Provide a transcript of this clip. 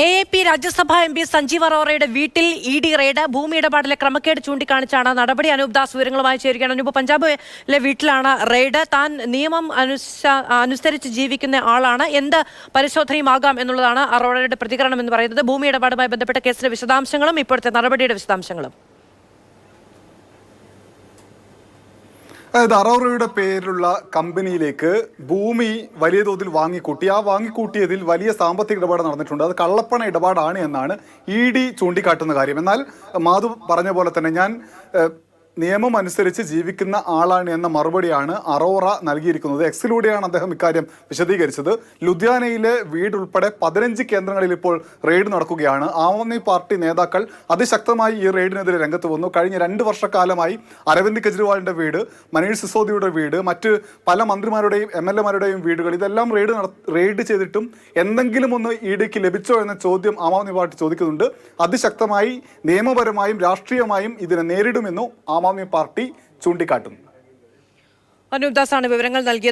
AAP രാജ്യസഭാ MP Sanjeev അറോറയുടെ വീട്ടിൽ ED raid ഭൂമി ഇടപാടിലെ ക്രമക്കേട് ചൂണ്ടിക്കാണിച്ചാണ് നടപടി. അനൂപ് ദാസ് വിവരങ്ങളുമായി ചേരുകയാണ്. അനൂപ്, പഞ്ചാബിലെ വീട്ടിലാണ് റെയ്ഡ്. താൻ നിയമം അനുസരിച്ച് ജീവിക്കുന്ന ആളാണ്, എന്ത് പരിശോധനയുമാകാം എന്നുള്ളതാണ് അറോറയുടെ പ്രതികരണം എന്ന് പറയുന്നത്. ഭൂമി ഇടപാടുമായി ബന്ധപ്പെട്ട കേസിലെ വിശദാംശങ്ങളും ഇപ്പോഴത്തെ നടപടിയുടെ വിശദാംശങ്ങളും. അതായത് അറോറയുടെ പേരിലുള്ള കമ്പനിയിലേക്ക് ഭൂമി വലിയ തോതിൽ വാങ്ങിക്കൂട്ടി. ആ വാങ്ങിക്കൂട്ടിയതിൽ വലിയ സാമ്പത്തിക ഇടപാട് നടന്നിട്ടുണ്ട്. അത് കള്ളപ്പണ ഇടപാടാണ് എന്നാണ് ED ചൂണ്ടിക്കാട്ടുന്ന കാര്യം. എന്നാൽ മാധു പറഞ്ഞ പോലെ തന്നെ ഞാൻ നിയമം അനുസരിച്ച് ജീവിക്കുന്ന ആളാണ് എന്ന മറുപടിയാണ് അറോറ നൽകിയിരിക്കുന്നത്. എക്സിലൂടെയാണ് അദ്ദേഹം ഇക്കാര്യം വിശദീകരിച്ചത്. ലുധിയാനയിലെ വീട് ഉൾപ്പെടെ 15 കേന്ദ്രങ്ങളിൽ ഇപ്പോൾ റെയ്ഡ് നടക്കുകയാണ്. ആം ആദ്മി പാർട്ടി നേതാക്കൾ അതിശക്തമായി ഈ റെയ്ഡിനെതിരെ രംഗത്ത് വന്നു. കഴിഞ്ഞ 2 വർഷക്കാലമായി അരവിന്ദ് കെജ്രിവാളിന്റെ വീട്, മനീഷ് സിസോദിയുടെ വീട്, മറ്റ് പല മന്ത്രിമാരുടെയും MLA മാരുടെയും വീടുകൾ, ഇതെല്ലാം റെയ്ഡ് ചെയ്തിട്ടും എന്തെങ്കിലും ഒന്ന് EDക്ക് ലഭിച്ചോ എന്ന ചോദ്യം ആം ആദ്മി പാർട്ടി ചോദിക്കുന്നുണ്ട്. അതിശക്തമായി നിയമപരമായും രാഷ്ട്രീയമായും ഇതിനെ നേരിടുമെന്നും ആം ആദ്മി പാർട്ടി ചൂണ്ടിക്കാട്ടുന്നു. അനൂപ് ദാസാണ് വിവരങ്ങൾ നൽകിയത്.